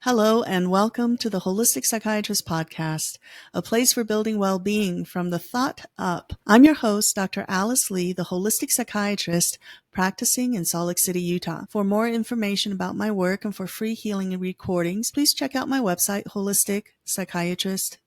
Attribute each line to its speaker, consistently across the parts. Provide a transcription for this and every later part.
Speaker 1: Hello and welcome to the Holistic Psychiatrist podcast, a place for building well-being from the thought up. I'm your host, Dr. Alice Lee, the Holistic Psychiatrist practicing in Salt Lake City, Utah. For more information about my work and for free healing and recordings, please check out my website, holisticspsychiatrist.com.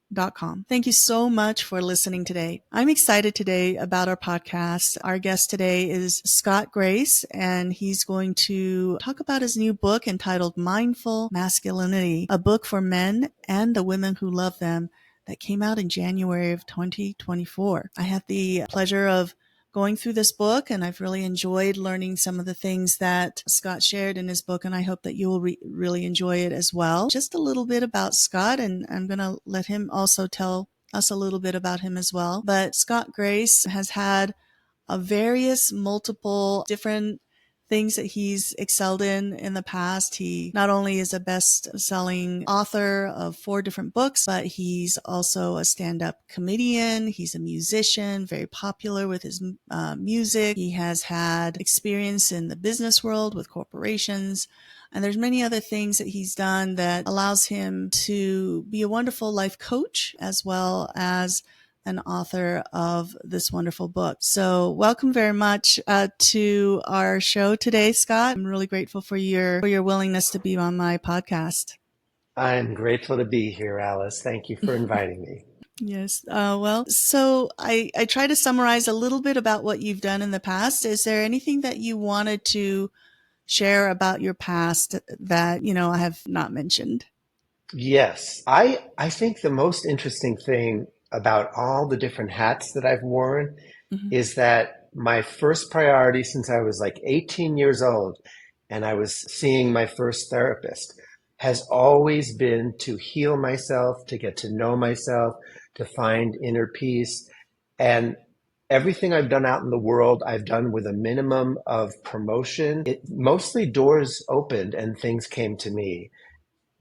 Speaker 1: Thank you so much for listening today. I'm excited today about our podcast. Our guest today is Scott Grace, and he's going to talk about his new book entitled Mindful Masculinity, a book for men and the women who love them that came out in January of 2024. I had the pleasure of going through this book, and I've really enjoyed learning some of the things that Scott shared in his book, and I hope that you will really enjoy it as well. Just a little bit about Scott, and I'm going to let him also tell us a little bit about him as well. But Scott Grace has had various multiple different things that he's excelled in the past. He not only is a best-selling author of 4 different books, but he's also a stand-up comedian. He's a musician, very popular with his music. He has had experience in the business world with corporations. And there's many other things that he's done that allows him to be a wonderful life coach as well as an author of this wonderful book. So welcome very much to our show today, Scott. I'm really grateful for your willingness to be on my podcast.
Speaker 2: I'm grateful to be here, Alice. Thank you for inviting me.
Speaker 1: Yes. So I try to summarize a little bit about what you've done in the past. Is there anything that you wanted to share about your past that, I have not mentioned?
Speaker 2: Yes, I think the most interesting thing about all the different hats that I've worn is that my first priority since I was like 18 years old and I was seeing my first therapist has always been to heal myself, to get to know myself, to find inner peace. And everything I've done out in the world, I've done with a minimum of promotion. Mostly doors opened and things came to me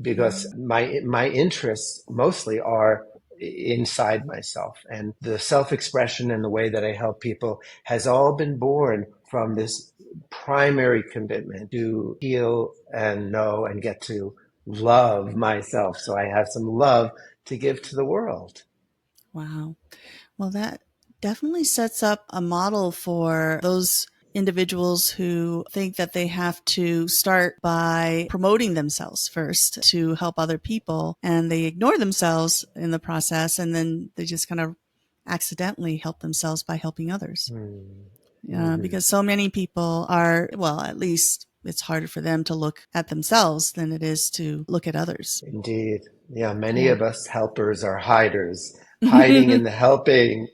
Speaker 2: because my interests mostly are inside myself, and the self-expression and the way that I help people has all been born from this primary commitment to heal and know and get to love myself so I have some love to give to the world.
Speaker 1: Wow. Well, that definitely sets up a model for those individuals who think that they have to start by promoting themselves first to help other people, and they ignore themselves in the process, and then they just kind of accidentally help themselves by helping others. Because so many people are, well, at least it's harder for them to look at themselves than it is to look at others.
Speaker 2: Indeed. Yeah, many of us helpers are hiders, hiding in the helping.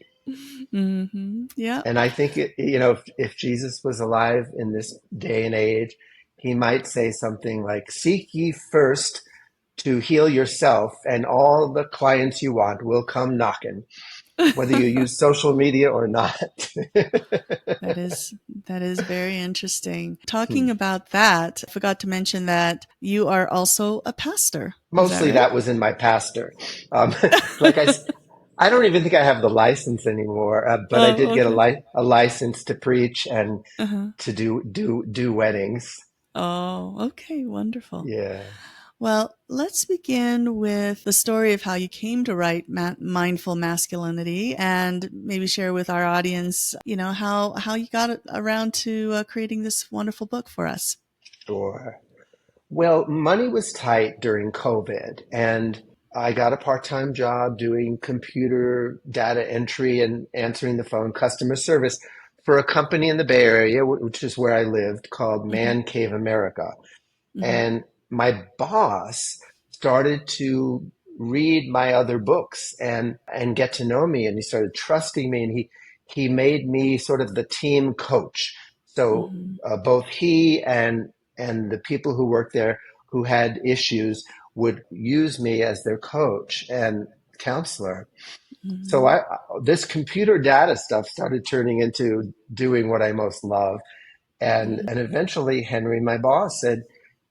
Speaker 1: Yeah.
Speaker 2: And I think, if Jesus was alive in this day and age, he might say something like, seek ye first to heal yourself, and all the clients you want will come knocking, whether you use social media or not.
Speaker 1: That is very interesting. Talking about that, I forgot to mention that you are also a pastor.
Speaker 2: Mostly that was in my pastor. Like I don't even think I have the license anymore, but I did get a license to preach and to do weddings.
Speaker 1: Oh, okay, wonderful.
Speaker 2: Yeah.
Speaker 1: Well, let's begin with the story of how you came to write Mindful Masculinity, and maybe share with our audience, how you got around to creating this wonderful book for us.
Speaker 2: Sure. Well, money was tight during COVID, and I got a part-time job doing computer data entry and answering the phone, customer service for a company in the Bay Area, which is where I lived, called Man Cave America. And my boss started to read my other books and get to know me, and he started trusting me, and he made me sort of the team coach. So both he and the people who worked there who had issues would use me as their coach and counselor. So this computer data stuff started turning into doing what I most love. And eventually Henry, my boss, said,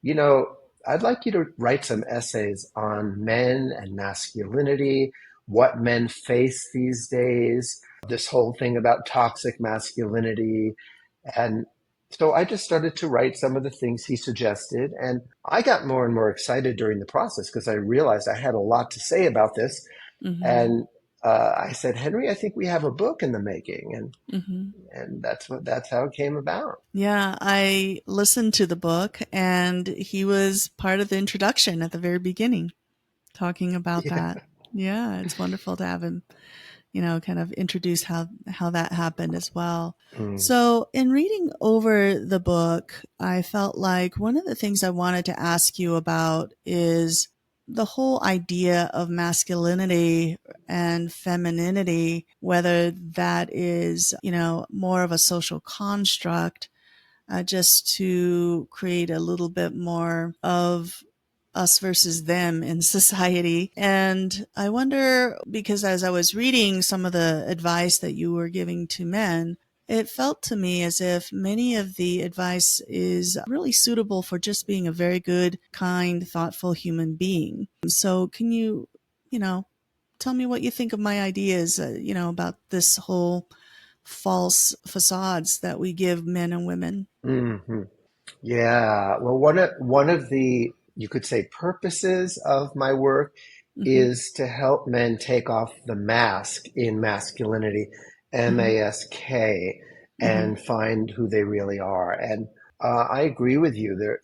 Speaker 2: I'd like you to write some essays on men and masculinity, what men face these days, this whole thing about toxic masculinity. And So I just started to write some of the things he suggested. And I got more and more excited during the process because I realized I had a lot to say about this.
Speaker 1: Mm-hmm.
Speaker 2: And I said, Henry, I think we have a book in the making.
Speaker 1: Mm-hmm.
Speaker 2: And that's how it came about.
Speaker 1: Yeah, I listened to the book, and he was part of the introduction at the very beginning, talking about
Speaker 2: Yeah.
Speaker 1: that. Yeah, it's wonderful to have him, kind of introduce how that happened as well.
Speaker 2: Mm,
Speaker 1: So, in reading over the book, I felt like one of the things I wanted to ask you about is the whole idea of masculinity and femininity, whether that is, more of a social construct, just to create a little bit more of us versus them in society. And I wonder, because as I was reading some of the advice that you were giving to men, it felt to me as if many of the advice is really suitable for just being a very good, kind, thoughtful human being. So, can you, you know, tell me what you think of my ideas, about this whole false facades that we give men and women?
Speaker 2: hmm Yeah. Well, one of the, you could say, purposes of my work
Speaker 1: Mm-hmm.
Speaker 2: is to help men take off the mask in masculinity,
Speaker 1: Mm-hmm.
Speaker 2: mask,
Speaker 1: Mm-hmm.
Speaker 2: and find who they really are. And I agree with you.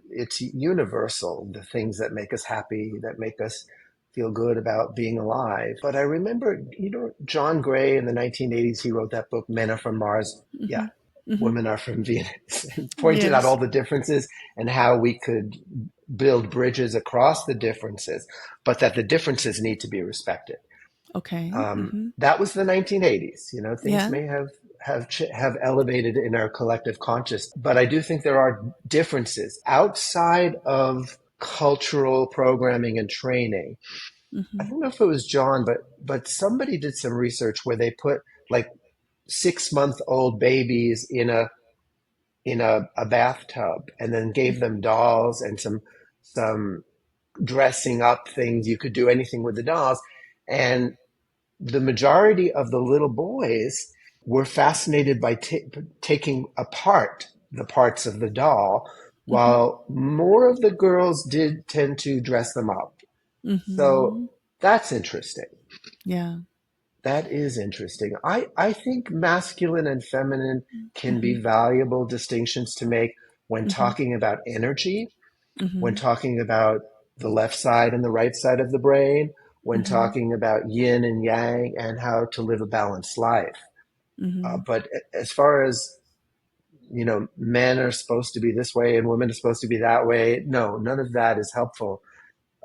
Speaker 2: It's universal, the things that make us happy, that make us feel good about being alive. But I remember, John Gray in the 1980s, he wrote that book, Men Are From Mars. Yeah,
Speaker 1: Mm-hmm. Mm-hmm.
Speaker 2: Women Are From Venus, and pointed out all
Speaker 1: Yes.
Speaker 2: the differences and how we could build bridges across the differences, but that the differences need to be respected.
Speaker 1: Okay. Mm-hmm.
Speaker 2: That was the 1980s. Things
Speaker 1: Yeah.
Speaker 2: may have elevated in our collective conscious, but I do think there are differences outside of cultural programming and training. I
Speaker 1: Mm-hmm.
Speaker 2: don't know if it was John, but somebody did some research where they put like 6-month-old babies in a bathtub and then gave them dolls and some dressing up things. You could do anything with the dolls. And the majority of the little boys were fascinated by taking apart the parts of the doll,
Speaker 1: Mm-hmm.
Speaker 2: while more of the girls did tend to dress them up. So
Speaker 1: Mm-hmm.
Speaker 2: that's interesting.
Speaker 1: Yeah.
Speaker 2: That is interesting. I think masculine and feminine can
Speaker 1: Mm-hmm.
Speaker 2: be valuable distinctions to make when
Speaker 1: Mm-hmm.
Speaker 2: talking about energy, when
Speaker 1: Mm-hmm.
Speaker 2: talking about the left side and the right side of the brain, when
Speaker 1: Mm-hmm.
Speaker 2: talking about yin and yang and how to live a balanced life.
Speaker 1: Mm-hmm.
Speaker 2: But as far as, men are supposed to be this way and women are supposed to be that way, no, none of that is helpful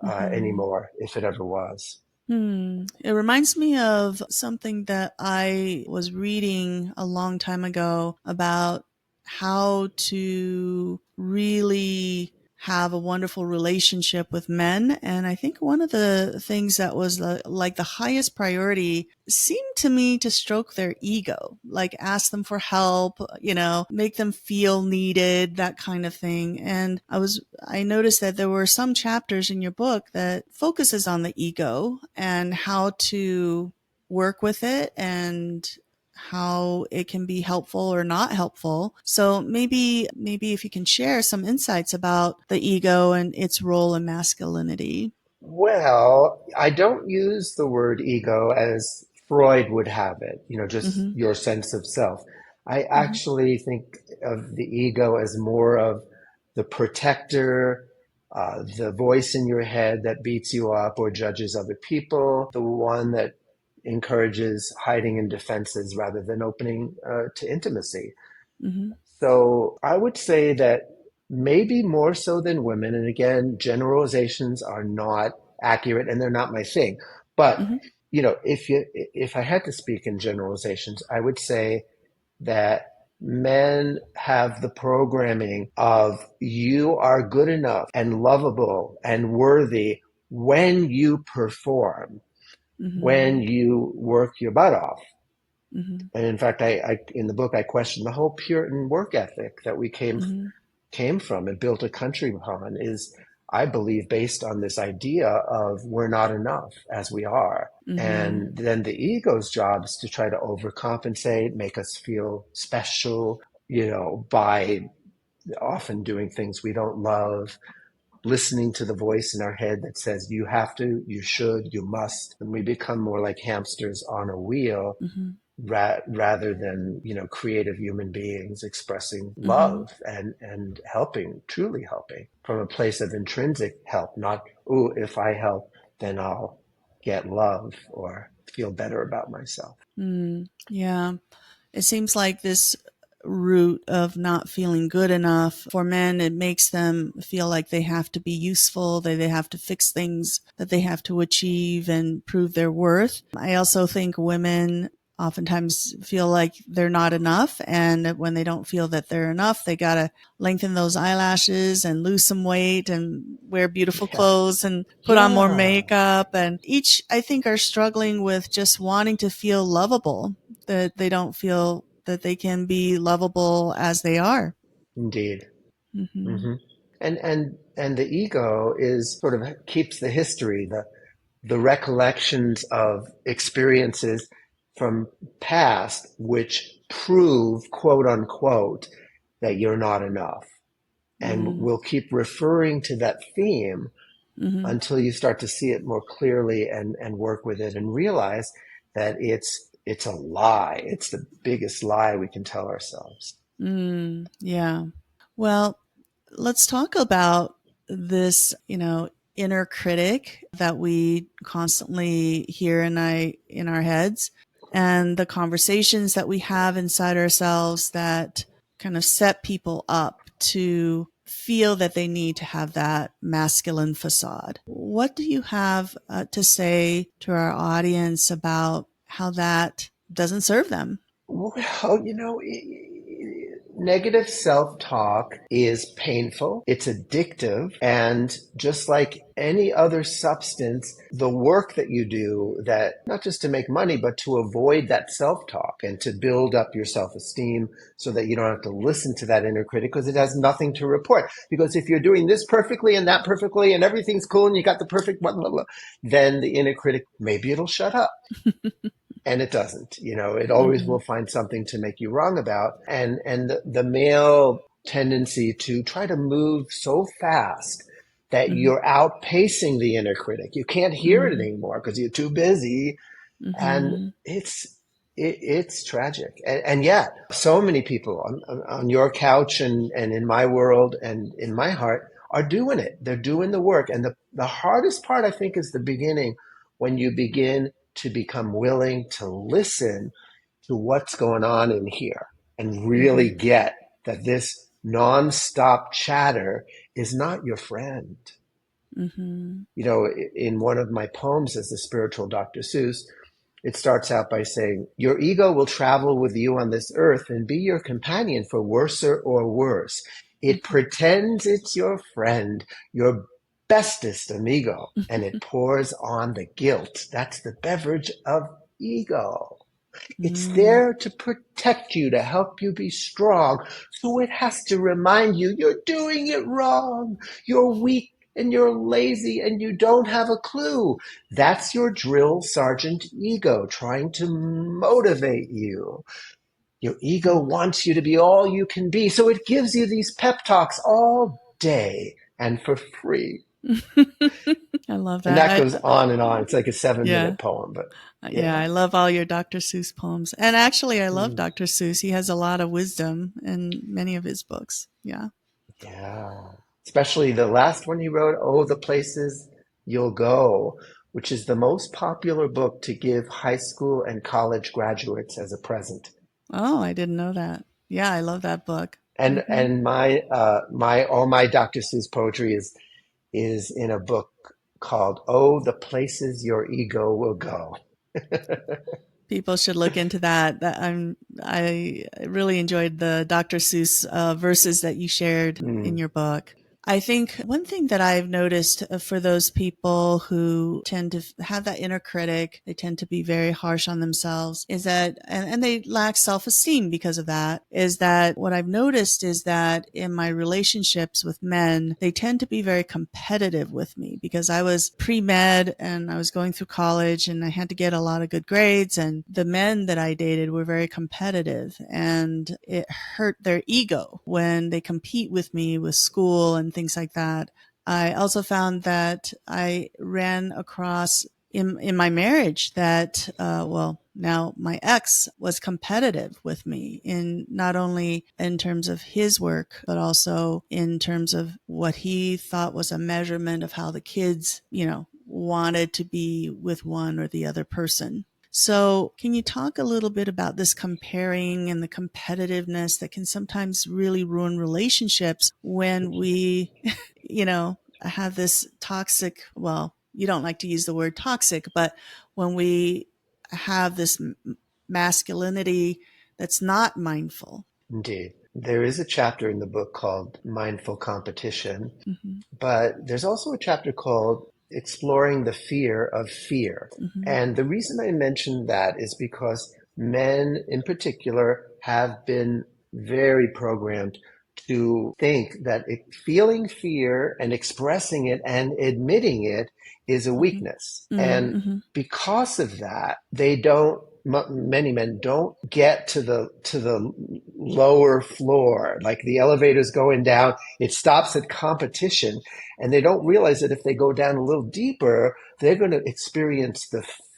Speaker 1: Mm-hmm.
Speaker 2: anymore, if it ever was.
Speaker 1: It reminds me of something that I was reading a long time ago about how to really have a wonderful relationship with men. And I think one of the things that was like the highest priority seemed to me to stroke their ego, like ask them for help, make them feel needed, that kind of thing. And I noticed that there were some chapters in your book that focuses on the ego and how to work with it and how it can be helpful or not helpful. So maybe if you can share some insights about the ego and its role in masculinity.
Speaker 2: Well, I don't use the word ego as Freud would have it, just
Speaker 1: Mhm.
Speaker 2: your sense of self. I
Speaker 1: Mhm.
Speaker 2: actually think of the ego as more of the protector, the voice in your head that beats you up or judges other people, the one that encourages hiding in defenses rather than opening to intimacy.
Speaker 1: Mhm.
Speaker 2: So I would say that maybe more so than women, and again, generalizations are not accurate and they're not my thing. But
Speaker 1: Mhm.
Speaker 2: if I had to speak in generalizations, I would say that men have the programming of you are good enough and lovable and worthy when you perform, when
Speaker 1: Mhm.
Speaker 2: you work your butt off.
Speaker 1: Mhm.
Speaker 2: And in fact, I in the book I question the whole Puritan work ethic that we
Speaker 1: Mhm.
Speaker 2: came from and built a country upon is, I believe, based on this idea of we're not enough as we are.
Speaker 1: Mhm.
Speaker 2: And then the ego's job is to try to overcompensate, make us feel special, by often doing things we don't love, listening to the voice in our head that says, you have to, you should, you must. And we become more like hamsters on a wheel
Speaker 1: Mm-hmm.
Speaker 2: rather than, creative human beings expressing
Speaker 1: Mm-hmm.
Speaker 2: love and helping, truly helping from a place of intrinsic help, not, oh, if I help, then I'll get love or feel better about myself.
Speaker 1: Yeah. It seems like this root of not feeling good enough for men, it makes them feel like they have to be useful, they have to fix things, that they have to achieve and prove their worth. I also think women oftentimes feel like they're not enough. And when they don't feel that they're enough, they got to lengthen those eyelashes and lose some weight and wear beautiful
Speaker 2: Yeah.
Speaker 1: clothes and put on more
Speaker 2: Yeah.
Speaker 1: makeup. And each, I think, are struggling with just wanting to feel lovable, that they don't feel that they can be lovable as they are.
Speaker 2: Indeed.
Speaker 1: Mm-hmm.
Speaker 2: Hmm. And the ego is sort of keeps the history, the recollections of experiences from past which prove, quote unquote, that you're not enough. And
Speaker 1: Mm-hmm.
Speaker 2: we'll keep referring to that theme
Speaker 1: Mm-hmm.
Speaker 2: until you start to see it more clearly and work with it and realize that it's a lie. It's the biggest lie we can tell ourselves.
Speaker 1: Yeah. Well, let's talk about this, inner critic that we constantly hear in our heads, and the conversations that we have inside ourselves that kind of set people up to feel that they need to have that masculine facade. What do you have to say to our audience about how that doesn't serve them?
Speaker 2: Well, negative self-talk is painful. It's addictive. And just like any other substance, the work that you do, that not just to make money, but to avoid that self-talk and to build up your self-esteem so that you don't have to listen to that inner critic because it has nothing to report. Because if you're doing this perfectly and that perfectly and everything's cool and you got the perfect blah, blah, blah, then the inner critic, maybe it'll shut up. And it doesn't. It always
Speaker 1: Mm-hmm.
Speaker 2: will find something to make you wrong about. And the male tendency to try to move so fast that
Speaker 1: Mm-hmm.
Speaker 2: you're outpacing the inner critic. You can't hear it anymore because you're too busy, and
Speaker 1: Mm-hmm.
Speaker 2: it's tragic. And yet, so many people on your couch and in my world and in my heart are doing it. They're doing the work. And the hardest part, I think, is the beginning, when you begin to become willing to listen to what's going on in here and
Speaker 1: Mm-hmm.
Speaker 2: really get that this nonstop chatter is not your friend.
Speaker 1: Mm-hmm.
Speaker 2: In one of my poems as the spiritual Dr. Seuss, it starts out by saying, your ego will travel with you on this earth and be your companion for worser or worse. It pretends it's your friend, your bestest amigo, and it pours on the guilt. That's the beverage of ego. It's
Speaker 1: Mm-hmm.
Speaker 2: there to protect you, to help you be strong. So it has to remind you you're doing it wrong. You're weak and you're lazy and you don't have a clue. That's your drill sergeant ego trying to motivate you. Your ego wants you to be all you can be. So it gives you these pep talks all day and for free.
Speaker 1: I love
Speaker 2: And that
Speaker 1: that.
Speaker 2: goes on and on. It's like a seven
Speaker 1: Yeah.
Speaker 2: minute poem, but
Speaker 1: Yeah,
Speaker 2: yeah.
Speaker 1: I love all your Dr. Seuss poems. And actually, I love
Speaker 2: Mm.
Speaker 1: Dr. Seuss. He has a lot of wisdom in many of his books. Yeah.
Speaker 2: Yeah. Especially the last one he wrote, Oh, the Places You'll Go, which is the most popular book to give high school and college graduates as a present.
Speaker 1: Oh, I didn't know that. Yeah, I love that book.
Speaker 2: And
Speaker 1: Mm-hmm.
Speaker 2: and my all my Dr. Seuss poetry is in a book called Oh, the Places Your Ego Will Go.
Speaker 1: People should look into that. I really enjoyed the Dr. Seuss verses that you shared in
Speaker 2: Mm.
Speaker 1: your book. I think one thing that I've noticed for those people who tend to have that inner critic, they tend to be very harsh on themselves, is that, and they lack self-esteem because of that, is that what I've noticed is that in my relationships with men, they tend to be very competitive with me because I was pre-med and I was going through college and I had to get a lot of good grades, and the men that I dated were very competitive, and it hurt their ego when they compete with me with school and things like that. I also found that I ran across in my marriage that, now my ex was competitive with me in not only in terms of his work, but also in terms of what he thought was a measurement of how the kids, wanted to be with one or the other person. So can you talk a little bit about this comparing and the competitiveness that can sometimes really ruin relationships when we, have this toxic, well, you don't like to use the word toxic, but when we have this masculinity that's not mindful.
Speaker 2: Indeed. There is a chapter in the book called Mindful Competition,
Speaker 1: Mm-hmm.
Speaker 2: but there's also a chapter called Exploring the Fear of Fear.
Speaker 1: Mm-hmm.
Speaker 2: And the reason I mention that is because men in particular have been very programmed to think that feeling fear and expressing it and admitting it is a weakness.
Speaker 1: Mm-hmm.
Speaker 2: And
Speaker 1: Mm-hmm.
Speaker 2: because of that, many men don't get to the lower floor, like the elevator's going down, it stops at competition, and they don't realize that if they go down a little deeper, they're going to experience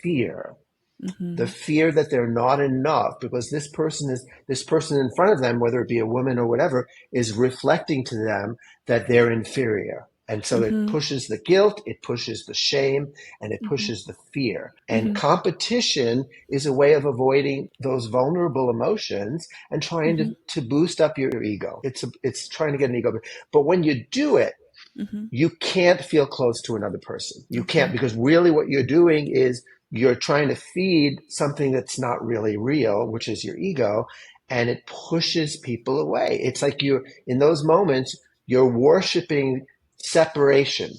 Speaker 2: fear the
Speaker 1: Mm-hmm.
Speaker 2: fear that they're not enough, because this person in front of them, whether it be a woman or whatever, is reflecting to them that they're inferior. And so it
Speaker 1: Mm-hmm.
Speaker 2: pushes the guilt, it pushes the shame, and it
Speaker 1: Mm-hmm.
Speaker 2: pushes the fear. And
Speaker 1: Mm-hmm.
Speaker 2: competition is a way of avoiding those vulnerable emotions and trying
Speaker 1: Mm-hmm.
Speaker 2: to boost up your ego. It's trying to get an ego. But when you do it,
Speaker 1: Mm-hmm.
Speaker 2: you can't feel close to another person. You can't,
Speaker 1: Okay.
Speaker 2: because really what you're doing is you're trying to feed something that's not really real, which is your ego, and it pushes people away. It's like in those moments, you're worshiping separation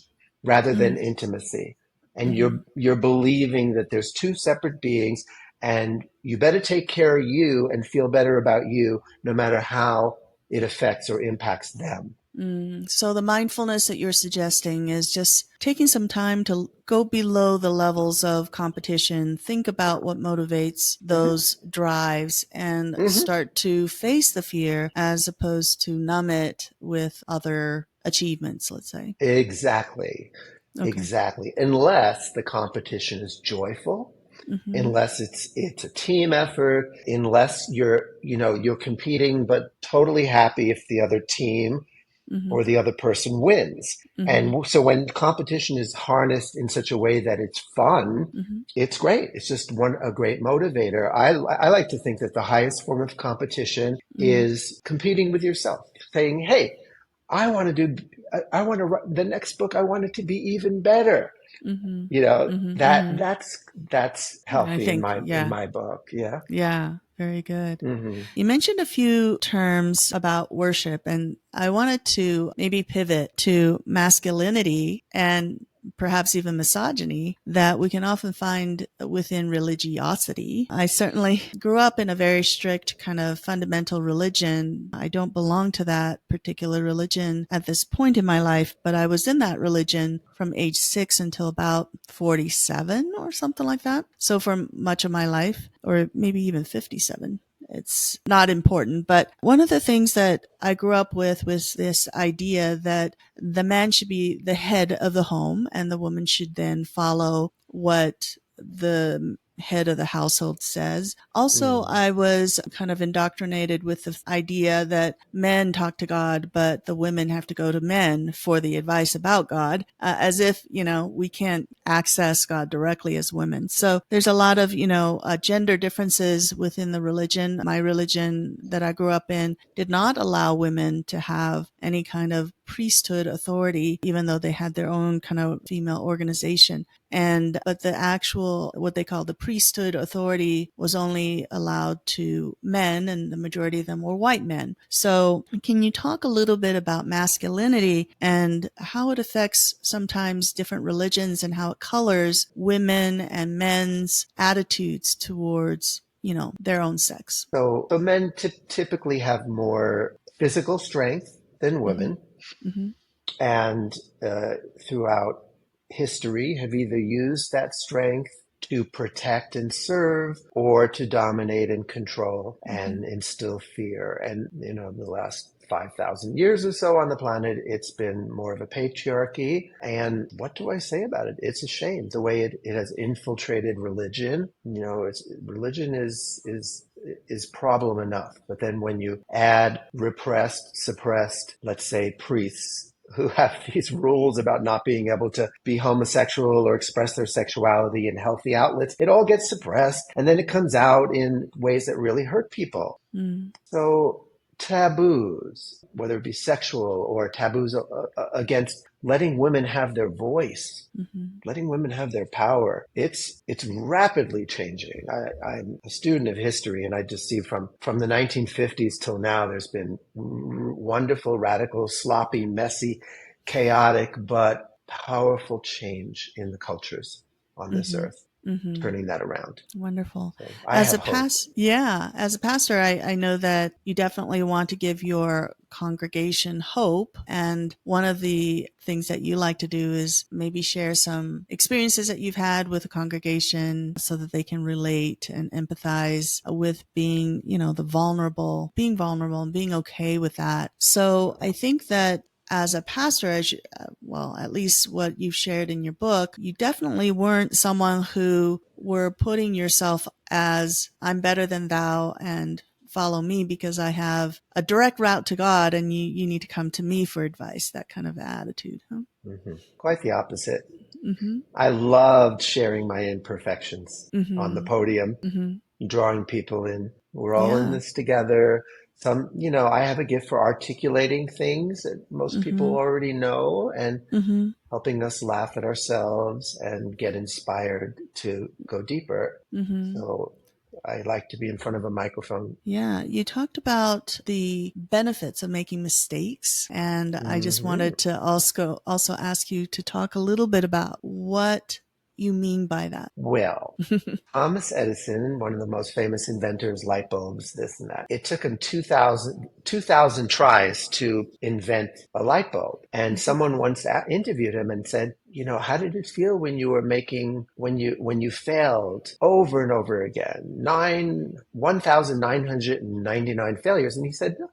Speaker 2: rather than
Speaker 1: Mm-hmm.
Speaker 2: intimacy. And
Speaker 1: Mm-hmm.
Speaker 2: you're believing that there's two separate beings, and you better take care of you and feel better about you, no matter how it affects or impacts them.
Speaker 1: So the mindfulness that you're suggesting is just taking some time to go below the levels of competition, think about what motivates
Speaker 2: Mm-hmm.
Speaker 1: those drives, and
Speaker 2: Mm-hmm.
Speaker 1: start to face the fear as opposed to numb it with other achievements, let's say.
Speaker 2: Exactly.
Speaker 1: Okay.
Speaker 2: Exactly. Unless the competition is joyful,
Speaker 1: Mm-hmm.
Speaker 2: unless it's a team effort, unless you're competing but totally happy if the other team
Speaker 1: Mm-hmm.
Speaker 2: or the other person wins.
Speaker 1: Mm-hmm.
Speaker 2: And so when competition is harnessed in such a way that it's fun,
Speaker 1: Mm-hmm.
Speaker 2: it's great. It's just a great motivator. I like to think that the highest form of competition
Speaker 1: Mm-hmm.
Speaker 2: is competing with yourself, saying, "Hey, I want to, the next book, I want it to be even better."
Speaker 1: Mm-hmm.
Speaker 2: You know,
Speaker 1: Mm-hmm.
Speaker 2: that
Speaker 1: Mm-hmm.
Speaker 2: that's
Speaker 1: I
Speaker 2: healthy
Speaker 1: think,
Speaker 2: in
Speaker 1: yeah.
Speaker 2: my book. Yeah.
Speaker 1: Yeah, very good.
Speaker 2: Hmm.
Speaker 1: You mentioned a few terms about worship, and I wanted to maybe pivot to masculinity and perhaps even misogyny that we can often find within religiosity. I certainly grew up in a very strict kind of fundamental religion. I don't belong to that particular religion at this point in my life, but I was in that religion from age 6 until about 47 or something like that. So for much of my life, or maybe even 57. It's not important. But one of the things that I grew up with was this idea that the man should be the head of the home and the woman should then follow what the head of the household says. Also,
Speaker 2: Mm.
Speaker 1: I was kind of indoctrinated with the idea that men talk to God, but the women have to go to men for the advice about God, as if, we can't access God directly as women. So there's a lot of, gender differences within the religion. My religion that I grew up in did not allow women to have any kind of priesthood authority, even though they had their own kind of female organization. But the actual, what they call the priesthood authority, was only allowed to men, and the majority of them were white men. So can you talk a little bit about masculinity and how it affects sometimes different religions and how it colors women and men's attitudes towards, their own sex?
Speaker 2: So men typically have more physical strength than
Speaker 1: Mm-hmm.
Speaker 2: women,
Speaker 1: Mm-hmm.
Speaker 2: and throughout history have either used that strength to protect and serve or to dominate and control and instill fear. And, the last 5,000 years or so on the planet, it's been more of a patriarchy. And what do I say about it? It's a shame the way it has infiltrated religion. Religion is problem enough. But then when you add repressed, suppressed, let's say priests, who have these rules about not being able to be homosexual or express their sexuality in healthy outlets, it all gets suppressed, and then it comes out in ways that really hurt people.
Speaker 1: Mm.
Speaker 2: So taboos, whether it be sexual or taboos against letting women have their voice, letting women have their power, it's rapidly changing. I'm a student of history, and I just see from the 1950s till now, there's been wonderful, radical, sloppy, messy, chaotic, but powerful change in the cultures on this earth. Turning that around.
Speaker 1: Wonderful.
Speaker 2: So I have hope.
Speaker 1: As a pastor, I know that you definitely want to give your congregation hope. And one of the things that you like to do is maybe share some experiences that you've had with a congregation so that they can relate and empathize with being, being vulnerable and being okay with that. So I think that as a pastor, at least what you've shared in your book, you definitely weren't someone who were putting yourself as I'm better than thou and follow me because I have a direct route to God and you need to come to me for advice, that kind of attitude. Huh?
Speaker 2: Quite the opposite.
Speaker 1: Mm-hmm.
Speaker 2: I loved sharing my imperfections on the
Speaker 1: Mm-hmm.
Speaker 2: podium,
Speaker 1: Mm-hmm.
Speaker 2: drawing people in. We're all in
Speaker 1: Yeah.
Speaker 2: this together. I have a gift for articulating things that most people
Speaker 1: Mm-hmm.
Speaker 2: already know and
Speaker 1: Mm-hmm.
Speaker 2: helping us laugh at ourselves and get inspired to go deeper.
Speaker 1: Mm-hmm.
Speaker 2: So I like to be in front of a microphone.
Speaker 1: Yeah, you talked about the benefits of making mistakes, and I just wanted to also ask you to talk a little bit about what you mean by that.
Speaker 2: Well, Thomas Edison, one of the most famous inventors, light bulbs, this and that. It took him 2,000 tries to invent a light bulb. And someone once interviewed him and said, how did it feel when you were when you failed over and over again? 1,999 failures. And he said, no,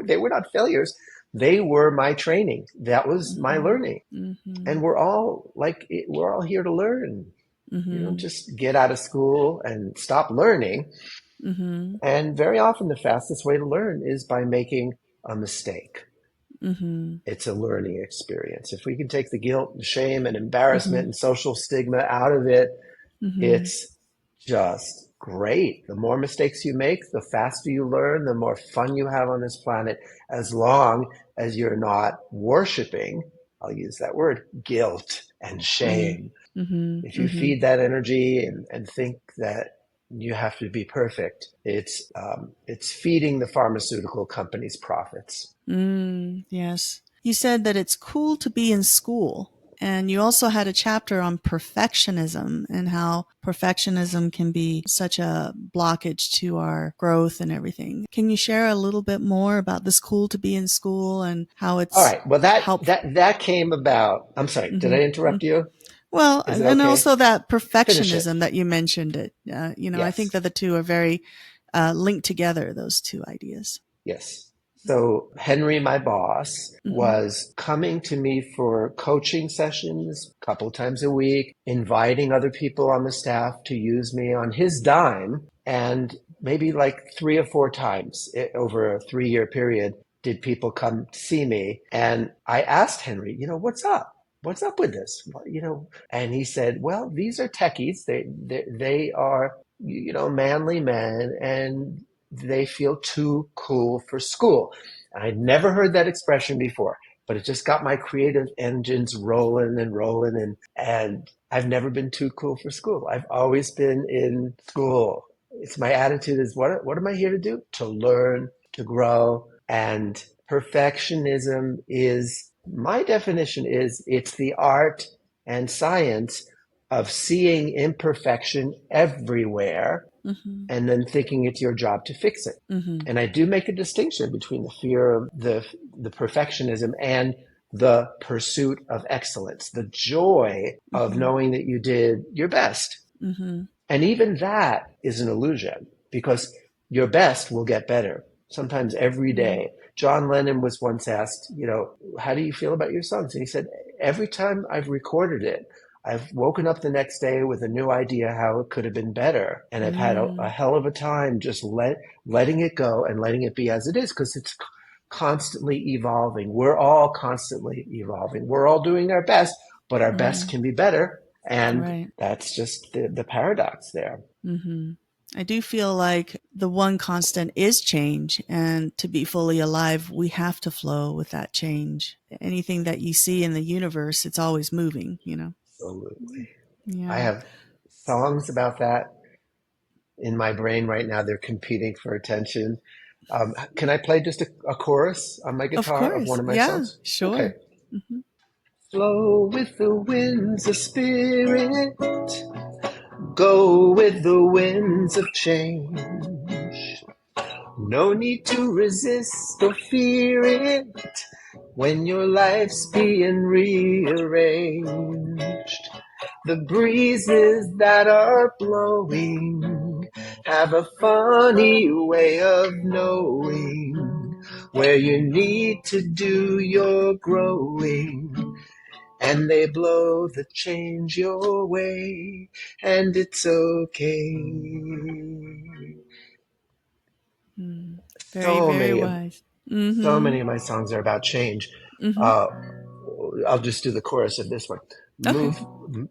Speaker 2: they were not failures. They were my training. That was my learning.
Speaker 1: Mm-hmm.
Speaker 2: And we're all here to learn. You don't just get out of school and stop learning.
Speaker 1: Mm-hmm.
Speaker 2: And very often the fastest way to learn is by making a mistake.
Speaker 1: Mm-hmm.
Speaker 2: It's a learning experience. If we can take the guilt and shame and embarrassment and social stigma out of it, it's just great. The more mistakes you make, the faster you learn, the more fun you have on this planet, as long as you're not worshiping, I'll use that word, guilt and shame. If you feed that energy and think that you have to be perfect, it's feeding the pharmaceutical companies' profits.
Speaker 1: Yes. You said that it's cool to be in school. And you also had a chapter on perfectionism and how perfectionism can be such a blockage to our growth and everything. Can you share a little bit more about this cool to be in school and how
Speaker 2: All
Speaker 1: it's
Speaker 2: right. Well,
Speaker 1: helpful?
Speaker 2: that came about. I'm sorry. Did I interrupt you?
Speaker 1: Well,
Speaker 2: Is it
Speaker 1: and
Speaker 2: okay?
Speaker 1: also that
Speaker 2: Finish it.
Speaker 1: perfectionism that you mentioned it. I think
Speaker 2: Yes.
Speaker 1: that the two are very linked together, those two ideas.
Speaker 2: Yes. So Henry, my boss, was coming to me for coaching sessions a couple times a week, inviting other people on the staff to use me on his dime. And maybe like 3 or 4 times over a 3-year period did people come see me. And I asked Henry, what's up? What's up with this? And he said, well, these are techies. They are, manly men, and they feel too cool for school. I'd never heard that expression before, but it just got my creative engines rolling and rolling. And I've never been too cool for school. I've always been in school. It's my attitude is what am I here to do? To learn, to grow. And perfectionism is, my definition is, it's the art and science of seeing imperfection everywhere
Speaker 1: Mm-hmm.
Speaker 2: and then thinking it's your job to fix it.
Speaker 1: Mm-hmm.
Speaker 2: And I do make a distinction between the fear of the perfectionism and the pursuit of excellence, the joy of
Speaker 1: Mm-hmm.
Speaker 2: knowing that you did your best.
Speaker 1: Mm-hmm.
Speaker 2: And even that is an illusion because your best will get better, sometimes every
Speaker 1: Mm-hmm.
Speaker 2: day. John Lennon was once asked, how do you feel about your songs? And he said, every time I've recorded it, I've woken up the next day with a new idea how it could have been better. And I've had a hell of a time just letting it go and letting it be as it is because it's constantly evolving. We're all constantly evolving. We're all doing our best, but our best
Speaker 1: Mm-hmm.
Speaker 2: can be better. And
Speaker 1: Right.
Speaker 2: that's just the paradox there.
Speaker 1: Mm-hmm. I do feel like the one constant is change, and to be fully alive, we have to flow with that change. Anything that you see in the universe, it's always moving, you know?
Speaker 2: Absolutely. I
Speaker 1: Yeah.
Speaker 2: have songs about that in my brain right now. They're competing for attention. Can I play just a chorus on my
Speaker 1: Of
Speaker 2: guitar of one
Speaker 1: course.
Speaker 2: of my
Speaker 1: Yeah,
Speaker 2: songs? Okay.
Speaker 1: sure. Mm-hmm.
Speaker 2: Flow with the winds of spirit, go with the winds of change. No need to resist or fear it when your life's being rearranged. The breezes that are blowing have a funny way of knowing where you need to do your growing. And they blow the change your way, and it's okay.
Speaker 1: Mm. Very,
Speaker 2: So
Speaker 1: very
Speaker 2: many of
Speaker 1: wise.
Speaker 2: so
Speaker 1: Mm-hmm.
Speaker 2: many of my songs are about change.
Speaker 1: Mm-hmm.
Speaker 2: Uh, I'll just do the chorus of this one.
Speaker 1: Okay.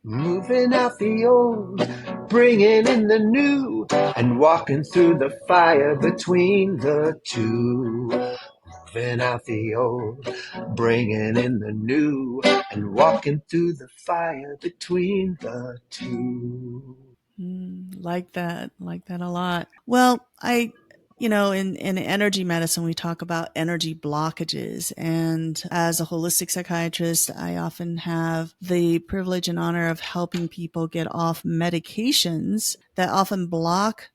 Speaker 2: Moving out the old, bringing in the new, and walking through the fire between the two. Moving out the old, bringing in the new, and walking through the fire between the two.
Speaker 1: Like that a lot. Well, in energy medicine, we talk about energy blockages. And as a holistic psychiatrist, I often have the privilege and honor of helping people get off medications that often block,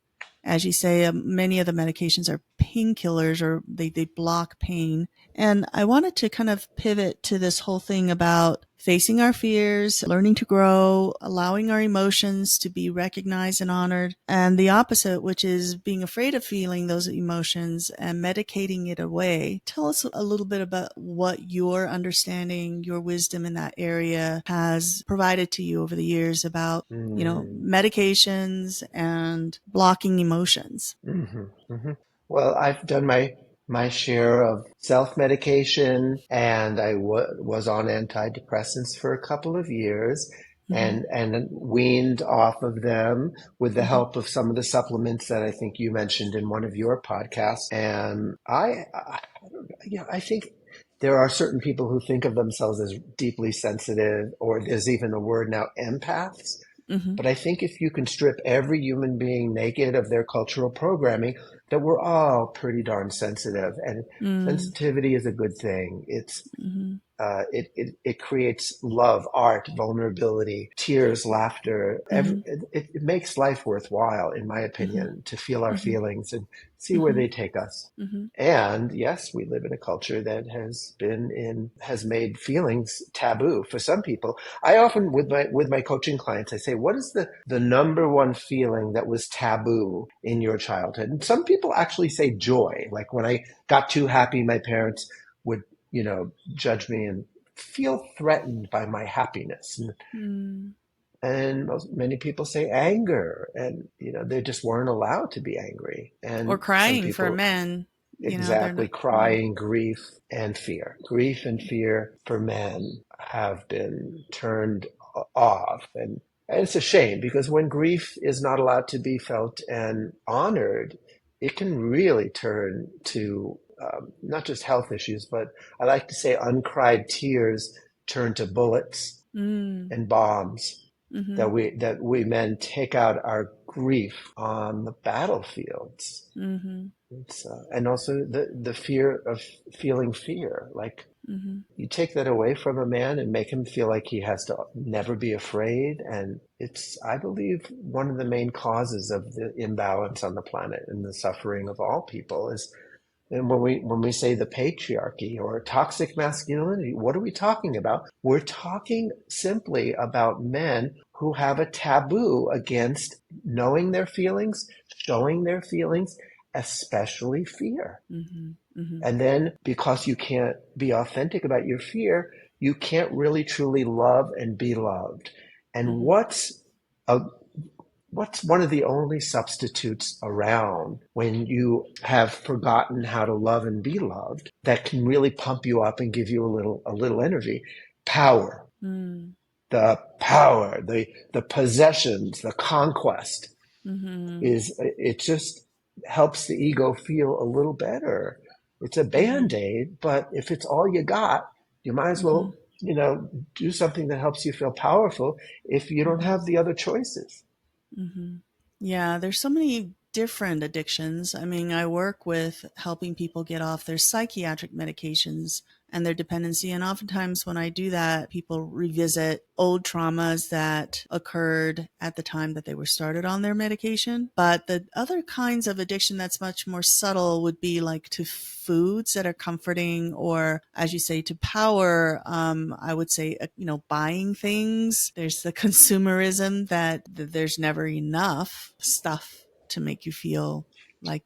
Speaker 1: as you say, many of the medications are painkillers or they block pain. And I wanted to kind of pivot to this whole thing about facing our fears, learning to grow, allowing our emotions to be recognized and honored, and the opposite, which is being afraid of feeling those emotions and medicating it away. Tell us a little bit about what your understanding, your wisdom in that area has provided to you over the years about,
Speaker 2: Mm.
Speaker 1: medications and blocking emotions.
Speaker 2: Mm-hmm, mm-hmm. Well, I've done my share of self-medication, and I was on antidepressants for a couple of years,
Speaker 1: Mm-hmm.
Speaker 2: and weaned off of them with the
Speaker 1: Mm-hmm.
Speaker 2: help of some of the supplements that I think you mentioned in one of your podcasts. And I think there are certain people who think of themselves as deeply sensitive, or there's even a word now, empaths.
Speaker 1: Mm-hmm.
Speaker 2: But I think if you can strip every human being naked of their cultural programming, that we're all pretty darn sensitive. And
Speaker 1: Mm-hmm.
Speaker 2: sensitivity is a good thing.
Speaker 1: Mm-hmm.
Speaker 2: It creates love, art, vulnerability, tears, laughter.
Speaker 1: Mm-hmm.
Speaker 2: It makes life worthwhile, in my
Speaker 1: Mm-hmm.
Speaker 2: opinion, to feel our
Speaker 1: Mm-hmm.
Speaker 2: feelings and see where
Speaker 1: Mm-hmm.
Speaker 2: they take us.
Speaker 1: Mm-hmm.
Speaker 2: And yes, we live in a culture that has made feelings taboo for some people. I often, with my coaching clients, I say, what is the number one feeling that was taboo in your childhood? And some people actually say joy. Like when I got too happy, my parents would, judge me and feel threatened by my happiness. And many people say anger, and they just weren't allowed to be angry.
Speaker 1: Or
Speaker 2: And some
Speaker 1: crying for
Speaker 2: people
Speaker 1: men, they're
Speaker 2: exactly
Speaker 1: not. Yeah.
Speaker 2: crying, grief and fear for men have been turned off. And it's a shame because when grief is not allowed to be felt and honored, it can really turn to not just health issues, but I like to say uncried tears turn to bullets and bombs. That we men take out our grief on the battlefields. And also the fear of feeling fear. Like you take that away from a man and make him feel like he has to never be afraid. And it's, I believe, one of the main causes of the imbalance on the planet and the suffering of all people is. And when we say the patriarchy or toxic masculinity, what are we talking about? We're talking simply about men who have a taboo against knowing their feelings, showing their feelings, especially fear. And then because you can't be authentic about your fear, you can't really truly love and be loved. And what's one of the only substitutes around when you have forgotten how to love and be loved that can really pump you up and give you a little energy? Power. The power, the possessions, the conquest it just helps the ego feel a little better. It's a Band-Aid, but if it's all you got, you might as well, do something that helps you feel powerful if you don't have the other choices.
Speaker 1: Yeah, there's so many different addictions. I mean, I work with helping people get off their psychiatric medications and their dependency. And oftentimes when I do that, people revisit old traumas that occurred at the time that they were started on their medication. But the other kinds of addiction that's much more subtle would be like to foods that are comforting, or as you say, to power. I would say, buying things. There's the consumerism that there's never enough stuff to make you feel like,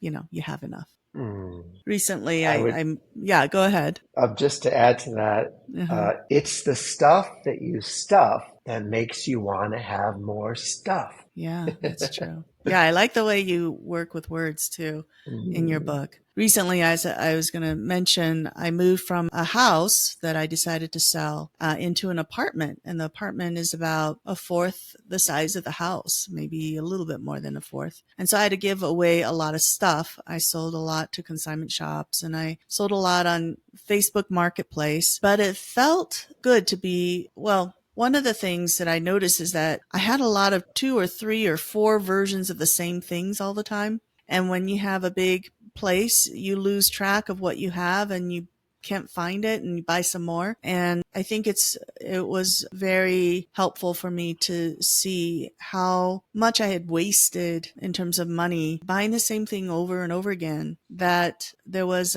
Speaker 1: you have enough. Recently, yeah, go ahead.
Speaker 2: Just to add to that, it's the stuff that you stuff that makes you want to have more stuff.
Speaker 1: Yeah, that's true. Yeah, I like the way you work with words too in your book. Recently, as I was going to mention, I moved from a house that I decided to sell into an apartment. And the apartment is about a fourth the size of the house, maybe a little bit more than a fourth. And so I had to give away a lot of stuff. I sold a lot to consignment shops and I sold a lot on Facebook Marketplace. But it felt good to be, one of the things that I noticed is that I had a lot of 2 or 3 or 4 versions of the same things all the time. And when you have a big place, you lose track of what you have and you can't find it and you buy some more. And I think it was very helpful for me to see how much I had wasted in terms of money buying the same thing over and over again, that there was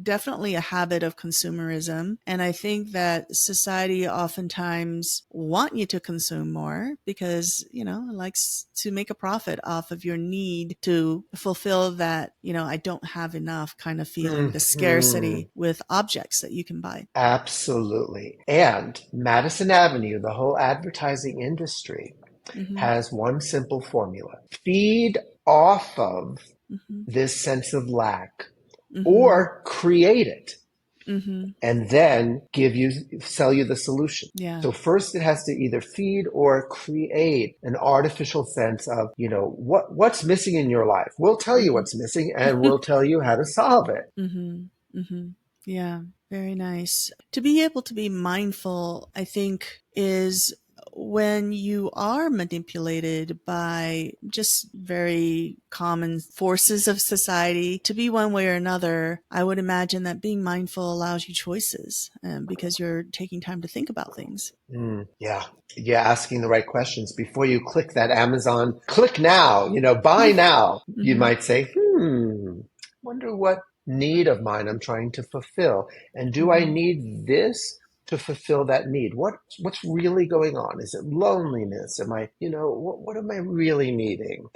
Speaker 1: definitely a habit of consumerism. And I think that society oftentimes want you to consume more because, it likes to make a profit off of your need to fulfill that, I don't have enough kind of feeling, the scarcity with objects that you can buy.
Speaker 2: Absolutely. And Madison Avenue, the whole advertising industry, has one simple formula. Feed off of this sense of lack or create it. And then sell you the solution.
Speaker 1: Yeah.
Speaker 2: So first it has to either feed or create an artificial sense of, what's missing in your life. We'll tell you what's missing and we'll tell you how to solve it.
Speaker 1: Yeah, very nice. To be able to be mindful, I think, is when you are manipulated by just very common forces of society to be one way or another. I would imagine that being mindful allows you choices because you're taking time to think about things.
Speaker 2: Yeah. Yeah. Asking the right questions before you click that Amazon, click now, buy now. You might say, wonder what need of mine I'm trying to fulfill. And do I need this to fulfill that need? What's really going on? Is it loneliness? Am I, what am I really needing?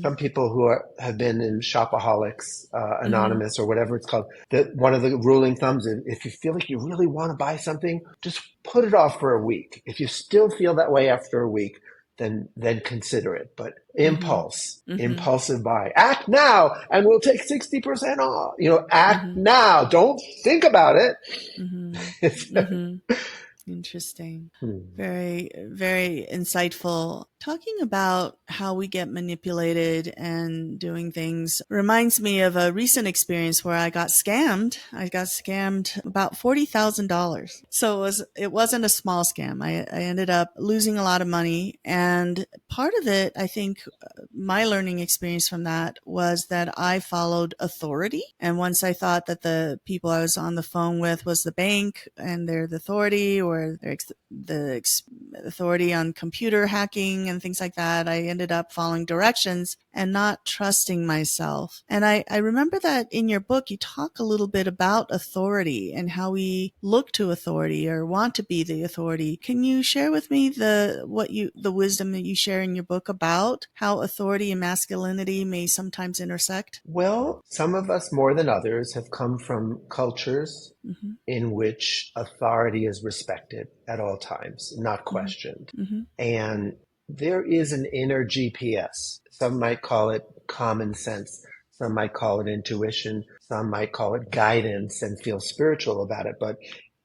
Speaker 2: Some people who have been in Shopaholics Anonymous or whatever it's called, one of the ruling thumbs is if you feel like you really want to buy something, just put it off for a week. If you still feel that way after a week, then consider it. But impulsive buy. Act now and we'll take 60% off. Act now. Don't think about it.
Speaker 1: Interesting.
Speaker 2: Hmm.
Speaker 1: Very, very insightful. Talking about how we get manipulated and doing things reminds me of a recent experience where I got scammed. I got scammed about $40,000. So it wasn't a small scam. I ended up losing a lot of money. And part of it, I think, my learning experience from that was that I followed authority. And once I thought that the people I was on the phone with was the bank and they're the authority, or they're the authority on computer hacking and things like that, I ended up following directions and not trusting myself. And I remember that in your book, you talk a little bit about authority and how we look to authority or want to be the authority. Can you share with me the wisdom that you share in your book about how authority and masculinity may sometimes intersect?
Speaker 2: Well, some of us more than others have come from cultures
Speaker 1: Mm-hmm.
Speaker 2: in which authority is respected at all times, not questioned.
Speaker 1: Mm-hmm.
Speaker 2: And there is an inner GPS. Some might call it common sense. Some might call it intuition. Some might call it guidance and feel spiritual about it. But,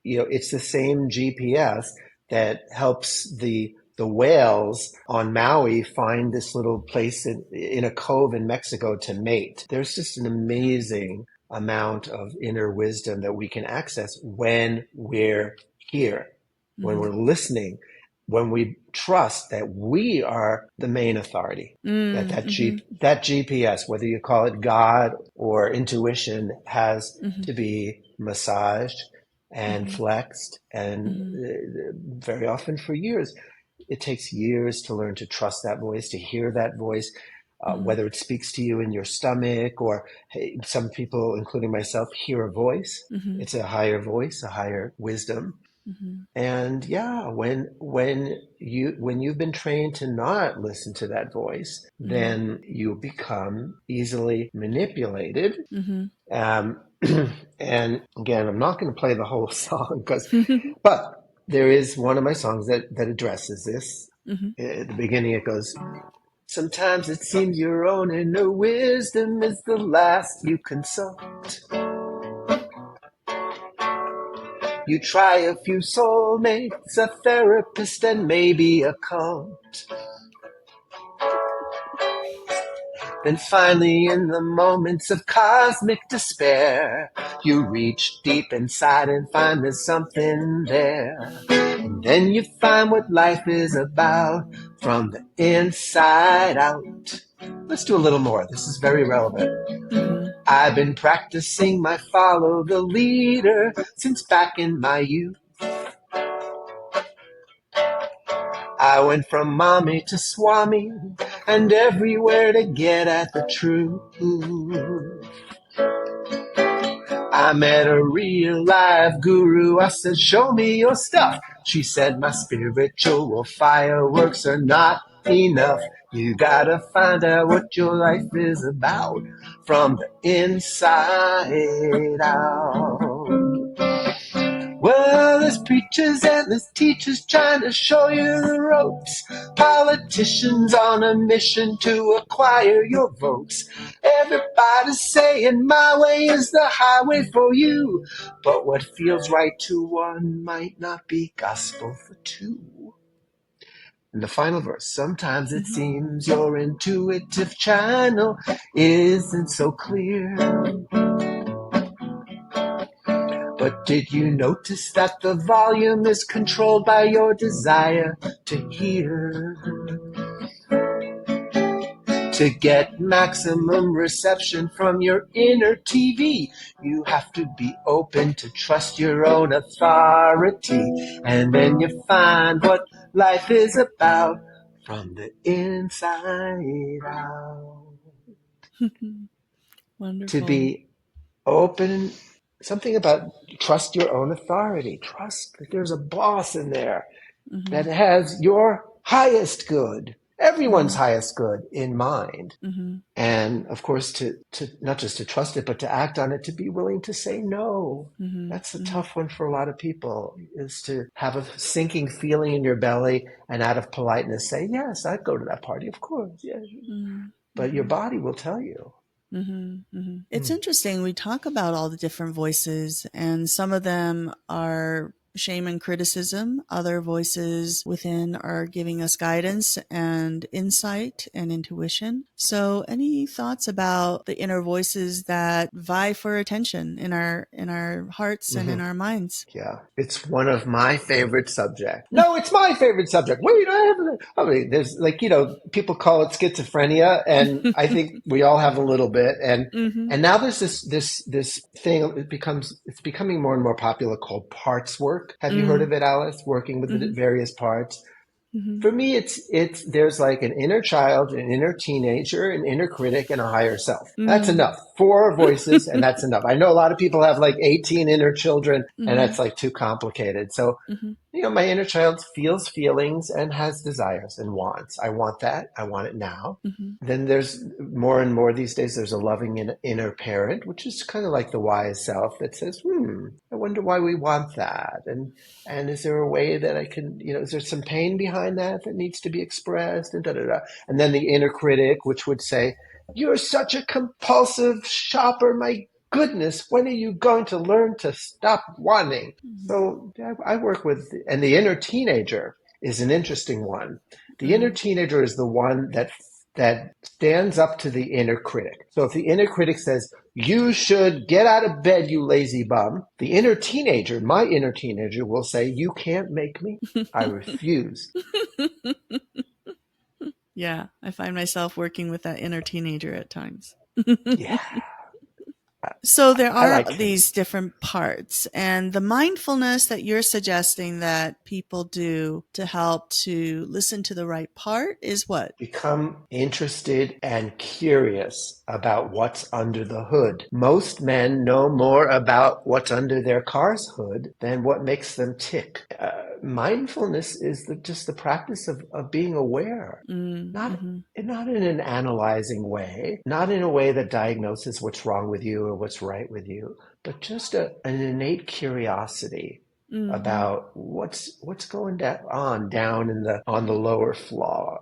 Speaker 2: it's the same GPS that helps the whales on Maui find this little place in a cove in Mexico to mate. There's just an amazing amount of inner wisdom that we can access when we're here, when
Speaker 1: Mm-hmm.
Speaker 2: we're listening, when we trust that we are the main authority,
Speaker 1: Mm-hmm.
Speaker 2: that GPS, whether you call it God or intuition, has
Speaker 1: Mm-hmm.
Speaker 2: to be massaged and
Speaker 1: Mm-hmm.
Speaker 2: flexed, and
Speaker 1: Mm-hmm.
Speaker 2: very often for years. It takes years to learn to trust that voice, to hear that voice,
Speaker 1: Mm-hmm.
Speaker 2: whether it speaks to you in your stomach or, hey, some people, including myself, hear a voice.
Speaker 1: Mm-hmm.
Speaker 2: It's a higher voice, a higher wisdom.
Speaker 1: Mm-hmm.
Speaker 2: And yeah, when you've been trained to not listen to that voice,
Speaker 1: Mm-hmm.
Speaker 2: then you become easily manipulated.
Speaker 1: Mm-hmm.
Speaker 2: Um, and again, I'm not going to play the whole song but there is one of my songs that addresses this.
Speaker 1: Mm-hmm.
Speaker 2: At the beginning, it goes, "Sometimes it seems your own inner wisdom is the last you consult. You try a few soulmates, a therapist, and maybe a cult. Then finally, in the moments of cosmic despair, you reach deep inside and find there's something there. And then you find what life is about from the inside out." Let's do a little more. This is very relevant.
Speaker 1: Mm-hmm.
Speaker 2: "I've been practicing my follow the leader since back in my youth. I went from mommy to swami and everywhere to get at the truth. I met a real live guru. I said, show me your stuff. She said, my spiritual fireworks are not enough. You gotta find out what your life is about from the inside out. Well, there's preachers and there's teachers trying to show you the ropes. Politicians on a mission to acquire your votes. Everybody's saying my way is the highway for you. But what feels right to one might not be gospel for two. And the final verse, sometimes it
Speaker 1: Mm-hmm.
Speaker 2: seems your intuitive channel isn't so clear. But did you notice that the volume is controlled by your desire to hear? To get maximum reception from your inner TV, you have to be open to trust your own authority. And then you find what life is about from the inside out. To
Speaker 1: Wonderful.
Speaker 2: be open, something about trust your own authority. Trust that there's a boss in there
Speaker 1: Mm-hmm.
Speaker 2: that has your highest good, everyone's
Speaker 1: Mm-hmm.
Speaker 2: highest good in mind.
Speaker 1: Mm-hmm.
Speaker 2: And of course, to not just to trust it, but to act on it, to be willing to say no.
Speaker 1: Mm-hmm.
Speaker 2: That's a
Speaker 1: Mm-hmm.
Speaker 2: tough one for a lot of people, is to have a sinking feeling in your belly and out of politeness say, yes, I'd go to that party, of course. Yeah. But your
Speaker 1: Mm-hmm.
Speaker 2: body will tell you.
Speaker 1: Mm-hmm. It's
Speaker 2: Hmm.
Speaker 1: interesting. We talk about all the different voices, and some of them are shame and criticism. Other voices within are giving us guidance and insight and intuition. So any thoughts about the inner voices that vie for attention in our hearts and in our minds?
Speaker 2: Yeah, it's one of my favorite subjects. No, it's my favorite subject. Wait, I mean, there's like, people call it schizophrenia, and I think we all have a little bit. And now there's this thing, it's becoming more and more popular, called parts work. Have you heard of it, Alice? Working with the various parts. For me, there's like an inner child, an inner teenager, an inner critic, and a higher self. That's enough. 4 voices, and that's enough. I know a lot of people have like 18 inner children, and that's like too complicated. So, my inner child feels feelings and has desires and wants. I want that. I want it now. Then there's more and more these days, there's a loving inner parent, which is kind of like the wise self that says, I wonder why we want that. And is there a way that I can, is there some pain behind that needs to be expressed, and da da da. And then the inner critic, which would say, you're such a compulsive shopper. My goodness, when are you going to learn to stop wanting? So I work with, and the inner teenager is an interesting one. The inner teenager is the one that stands up to the inner critic. So if the inner critic says, you should get out of bed, you lazy bum, the inner teenager, my inner teenager, will say, you can't make me. I refuse.
Speaker 1: Yeah, I find myself working with that inner teenager at times.
Speaker 2: Yeah.
Speaker 1: So there are
Speaker 2: like
Speaker 1: these different parts, and the mindfulness that you're suggesting that people do to help to listen to the right part is what?
Speaker 2: Become interested and curious about what's under the hood. Most men know more about what's under their car's hood than what makes them tick. Mindfulness is just the practice of being aware, not in an analyzing way, not in a way that diagnoses what's wrong with you or what's right with you, but just an innate curiosity about what's going on down on the lower floors.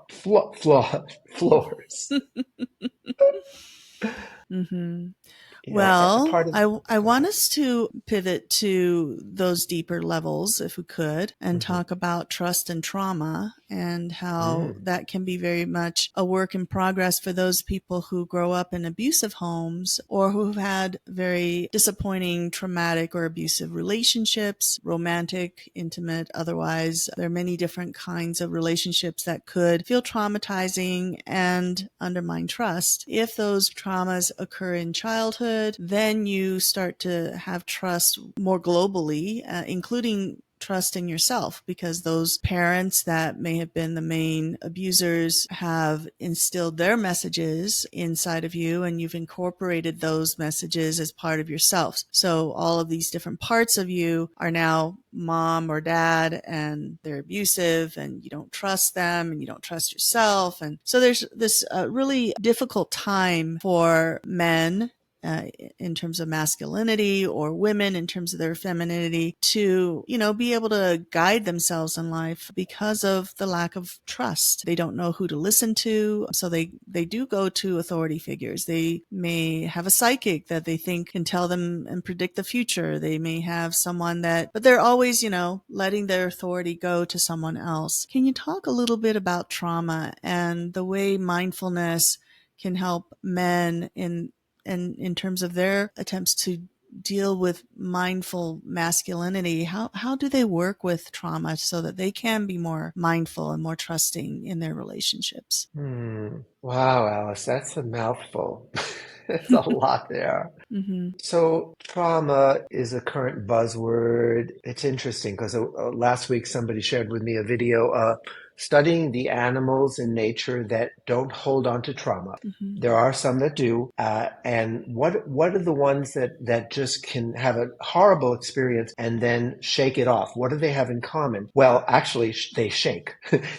Speaker 1: Well,
Speaker 2: Part of,
Speaker 1: I want us to pivot to those deeper levels, if we could, and talk about trust and trauma and how that can be very much a work in progress for those people who grow up in abusive homes or who've had very disappointing, traumatic, or abusive relationships, romantic, intimate, otherwise. There are many different kinds of relationships that could feel traumatizing and undermine trust. If those traumas occur in childhood, then you start to have trust more globally, including trust in yourself, because those parents that may have been the main abusers have instilled their messages inside of you, and you've incorporated those messages as part of yourself. So all of these different parts of you are now mom or dad, and they're abusive, and you don't trust them, and you don't trust yourself. And so there's this really difficult time for men in terms of masculinity, or women in terms of their femininity, to, be able to guide themselves in life because of the lack of trust. They don't know who to listen to, so they do go to authority figures. They may have a psychic that they think can tell them and predict the future. They may have someone but they're always, letting their authority go to someone else. Can you talk a little bit about trauma and the way mindfulness can help men in terms of their attempts to deal with mindful masculinity? How do they work with trauma so that they can be more mindful and more trusting in their relationships?
Speaker 2: Wow, Alice, that's a mouthful. There's a lot there. So trauma is a current buzzword. It's interesting because last week somebody shared with me a video studying the animals in nature that don't hold on to trauma. There are some that do. And what are the ones that just can have a horrible experience and then shake it off? What do they have in common? Well, actually, they shake.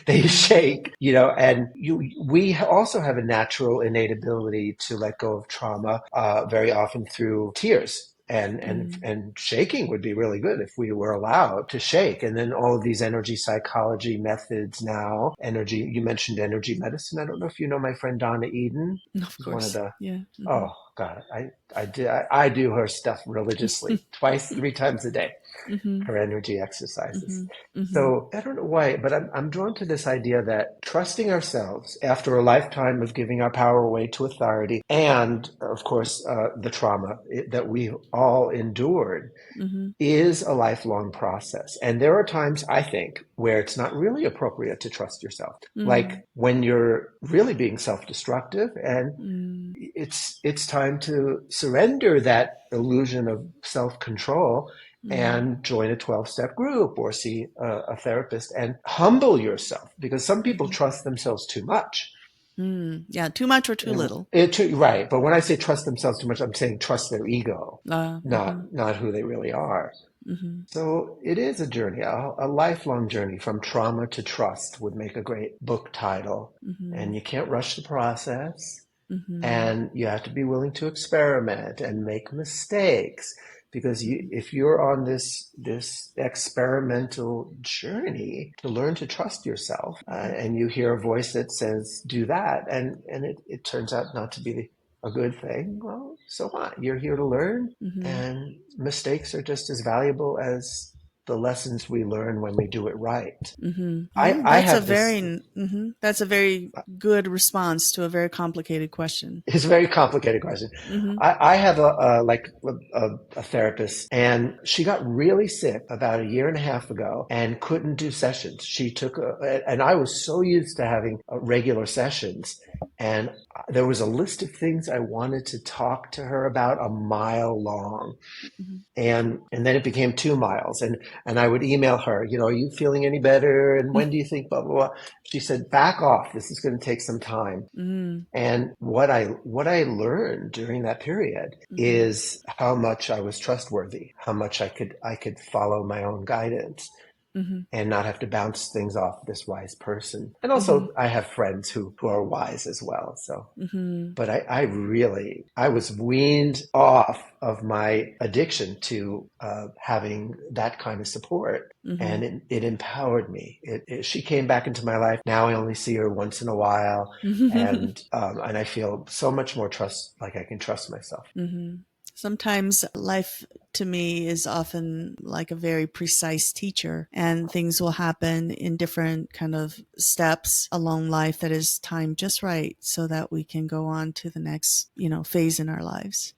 Speaker 2: They shake, and we also have a natural innate ability to let go of trauma, very often through tears. And shaking would be really good if we were allowed to shake. And then all of these energy psychology methods now, you mentioned energy medicine. I don't know if you know my friend Donna Eden.
Speaker 1: Of course.
Speaker 2: One of the,
Speaker 1: yeah.
Speaker 2: oh, God, I do her stuff religiously, twice, 3 times a day,
Speaker 1: Mm-hmm.
Speaker 2: her energy exercises.
Speaker 1: Mm-hmm. Mm-hmm.
Speaker 2: So I don't know why, but I'm drawn to this idea that trusting ourselves after a lifetime of giving our power away to authority, and of course, the trauma that we all endured,
Speaker 1: Mm-hmm.
Speaker 2: is a lifelong process. And there are times, I think, where it's not really appropriate to trust yourself.
Speaker 1: Mm-hmm.
Speaker 2: Like when you're really being self-destructive, and
Speaker 1: Mm-hmm.
Speaker 2: it's time to surrender that illusion of self-control and join a 12-step group or see a therapist and humble yourself, because some people
Speaker 1: Mm-hmm.
Speaker 2: trust themselves too much.
Speaker 1: Yeah, too much or too little.
Speaker 2: Right. But when I say trust themselves too much, I'm saying trust their ego,
Speaker 1: Mm-hmm.
Speaker 2: not who they really are.
Speaker 1: Mm-hmm.
Speaker 2: So it is a journey, a lifelong journey from trauma to trust would make a great book title.
Speaker 1: Mm-hmm.
Speaker 2: And you can't rush the process.
Speaker 1: Mm-hmm.
Speaker 2: And you have to be willing to experiment and make mistakes, because if you're on this experimental journey to learn to trust yourself, and you hear a voice that says do that, and it turns out not to be a good thing, well, so what? You're here to learn,
Speaker 1: Mm-hmm.
Speaker 2: and mistakes are just as valuable as the lessons we learn when we do it right.
Speaker 1: Mm-hmm.
Speaker 2: I,
Speaker 1: Yeah,
Speaker 2: I have this.
Speaker 1: that's a very good response to a very complicated question.
Speaker 2: It's a very complicated question.
Speaker 1: Mm-hmm.
Speaker 2: I have a therapist, and she got really sick about a year and a half ago and couldn't do sessions. And I was so used to having regular sessions, and there was a list of things I wanted to talk to her about, a mile long.
Speaker 1: Mm-hmm.
Speaker 2: And then it became 2 miles, and I would email her, are you feeling any better? And when do you think, blah, blah, blah. She said, back off. This is going to take some time.
Speaker 1: Mm-hmm.
Speaker 2: And what I learned during that period
Speaker 1: Mm-hmm.
Speaker 2: is how much I was trustworthy, how much I could follow my own guidance
Speaker 1: Mm-hmm.
Speaker 2: and not have to bounce things off this wise person. And
Speaker 1: Mm-hmm.
Speaker 2: also I have friends who are wise as well. So,
Speaker 1: Mm-hmm.
Speaker 2: but I was weaned off of my addiction to having that kind of support.
Speaker 1: Mm-hmm.
Speaker 2: And it empowered me. She came back into my life. Now I only see her once in a while, and I feel so much more trust, like I can trust myself.
Speaker 1: Mm-hmm. Sometimes life to me is often like a very precise teacher, and things will happen in different kind of steps along life that is timed just right so that we can go on to the next, phase in our lives.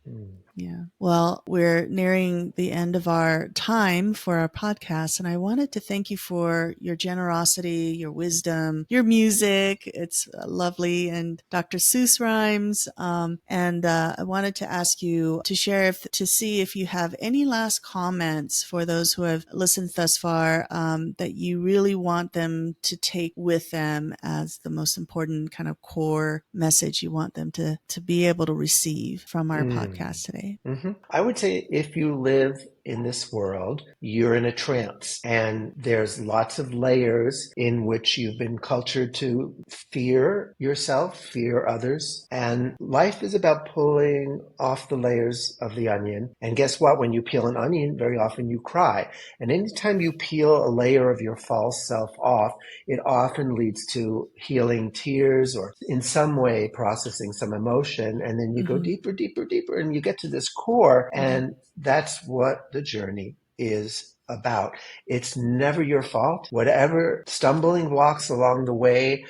Speaker 1: Yeah. Well, we're nearing the end of our time for our podcast, and I wanted to thank you for your generosity, your wisdom, your music. It's lovely, and Dr. Seuss rhymes. And I wanted to ask you to share, to see if you have any last comments for those who have listened thus far, that you really want them to take with them as the most important kind of core message you want them to be able to receive from our podcast today.
Speaker 2: Mm-hmm. I would say if you live in this world, you're in a trance, and there's lots of layers in which you've been cultured to fear yourself, fear others. And life is about pulling off the layers of the onion. And guess what? When you peel an onion, very often you cry. And anytime you peel a layer of your false self off, it often leads to healing tears or in some way processing some emotion. And then you go deeper, deeper, deeper, and you get to this core. And that's what the journey is about. It's never your fault. Whatever stumbling blocks along the way,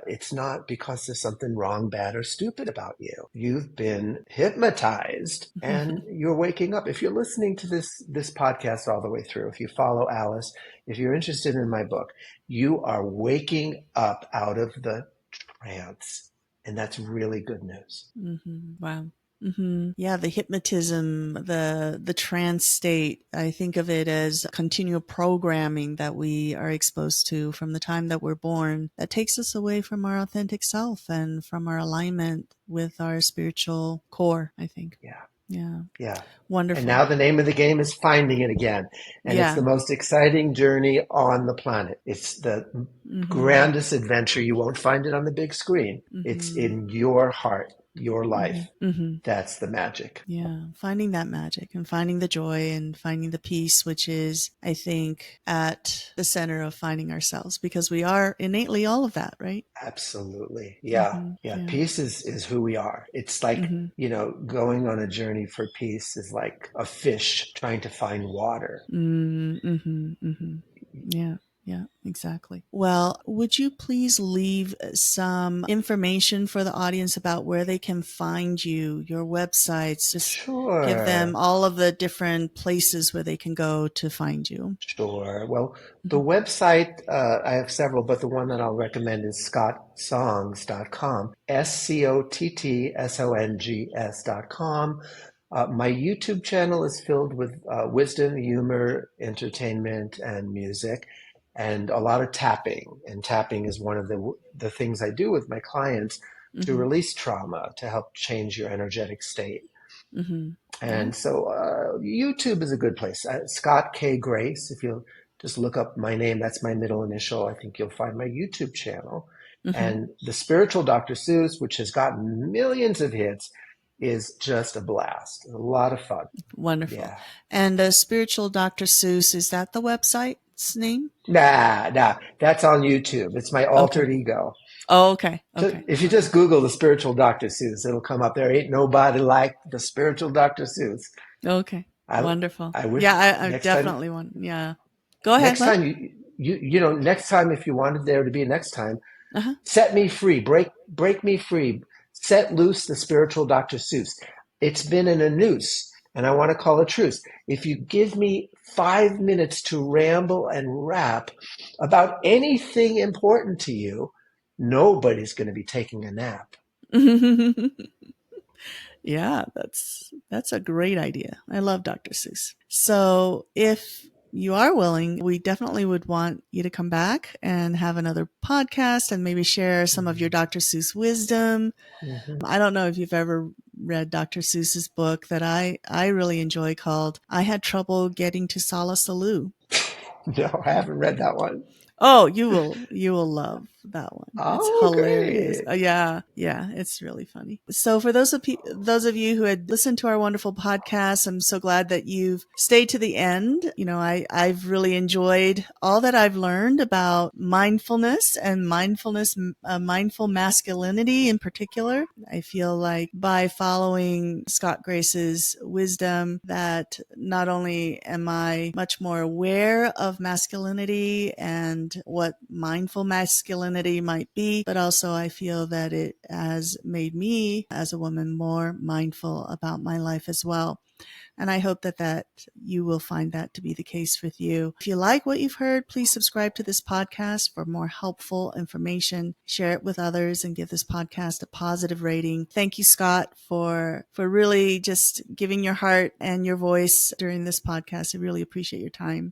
Speaker 2: it's not because there's something wrong, bad, or stupid about you. You've been hypnotized and you're waking up. If you're listening to this podcast all the way through, if you follow Alice, if you're interested in my book, you are waking up out of the trance. And that's really good news.
Speaker 1: Wow. Yeah, the hypnotism, the trance state, I think of it as continual programming that we are exposed to from the time that we're born that takes us away from our authentic self and from our alignment with our spiritual core, I think. Yeah. Wonderful.
Speaker 2: And now the name of the game is finding it again. And it's the most exciting journey on the planet. It's the grandest adventure. You won't find it on the big screen. It's in your heart. your life. That's the magic.
Speaker 1: Yeah, finding that magic and finding the joy and finding the peace, which is, I think, at the center of finding ourselves, because we are innately all of that, right?
Speaker 2: Absolutely. Yeah. Yeah.
Speaker 1: Yeah.
Speaker 2: Peace is who we are. It's like, going on a journey for peace is like a fish trying to find water.
Speaker 1: Yeah. Yeah, exactly. Well, would you please leave some information for the audience about where they can find you, your websites? Just give them
Speaker 2: Sure.
Speaker 1: all of the different places where they can go to find you.
Speaker 2: Sure. Well, the website, I have several, but the one that I'll recommend is scottsongs.com, SCOTTSONGS.com. My YouTube channel is filled with wisdom, humor, entertainment, and music, and a lot of tapping. And tapping is one of the things I do with my clients to release trauma, to help change your energetic state. And so YouTube is a good place. Scott K. Grace, if you'll just look up my name, that's my middle initial, I think you'll find my YouTube channel. And the Spiritual Dr. Seuss, which has gotten millions of hits, is just a blast. A lot of fun.
Speaker 1: Wonderful.
Speaker 2: Yeah.
Speaker 1: And Spiritual Dr. Seuss, is that the website's name?
Speaker 2: Nah, that's on YouTube. It's my altered ego.
Speaker 1: Oh, okay. Okay.
Speaker 2: If you just Google the Spiritual Dr. Seuss, it'll come up. There ain't nobody like the Spiritual Dr. Seuss.
Speaker 1: Okay. Wonderful.
Speaker 2: I wish.
Speaker 1: Yeah, I definitely want. Yeah. Go ahead.
Speaker 2: Next time next time, if you wanted there to be a next time, set me free, break me free, set loose the Spiritual Dr. Seuss. It's been in a noose, and I want to call a truce. If you give me 5 minutes to ramble and rap about anything important to you, nobody's going to be taking a nap.
Speaker 1: Yeah, that's a great idea. I love Dr. Seuss. So if you are willing, we definitely would want you to come back and have another podcast and maybe share some of your Dr. Seuss wisdom. I don't know if you've ever read Dr. Seuss's book that I really enjoy called I Had Trouble Getting to Sala Salou.
Speaker 2: No, I haven't read that one.
Speaker 1: Oh, you will love that one. It's hilarious.
Speaker 2: Great.
Speaker 1: Yeah, it's really funny. So for those of you who had listened to our wonderful podcast, I'm so glad that you've stayed to the end. I've really enjoyed all that I've learned about mindfulness and mindful masculinity in particular. I feel like by following Scott Grace's wisdom that not only am I much more aware of masculinity and what mindful masculinity might be, but also I feel that it has made me as a woman more mindful about my life as well. And I hope that you will find that to be the case with you. If you like what you've heard, please subscribe to this podcast for more helpful information. Share it with others and give this podcast a positive rating. Thank you, Scott, for really just giving your heart and your voice during this podcast. I really appreciate your time.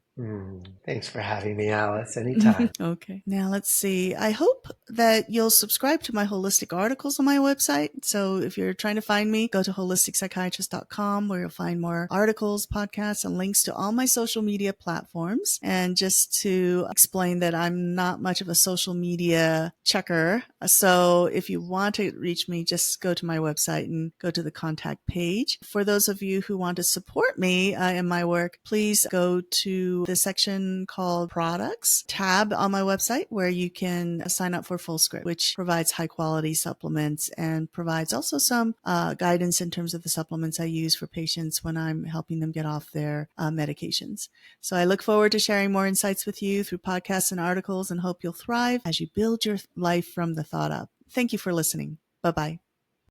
Speaker 2: Thanks for having me, Alice. Anytime.
Speaker 1: Okay. Now let's see. I hope that you'll subscribe to my holistic articles on my website. So if you're trying to find me, go to holisticspsychiatrist.com where you'll find more articles, podcasts, and links to all my social media platforms. And just to explain that I'm not much of a social media checker. So if you want to reach me, just go to my website and go to the contact page. For those of you who want to support me in my work, please go to the section called Products tab on my website where you can sign up for FullScript, which provides high quality supplements and provides also some guidance in terms of the supplements I use for patients when I'm helping them get off their medications. So I look forward to sharing more insights with you through podcasts and articles and hope you'll thrive as you build your life from the thought up. Thank you for listening. Bye-bye.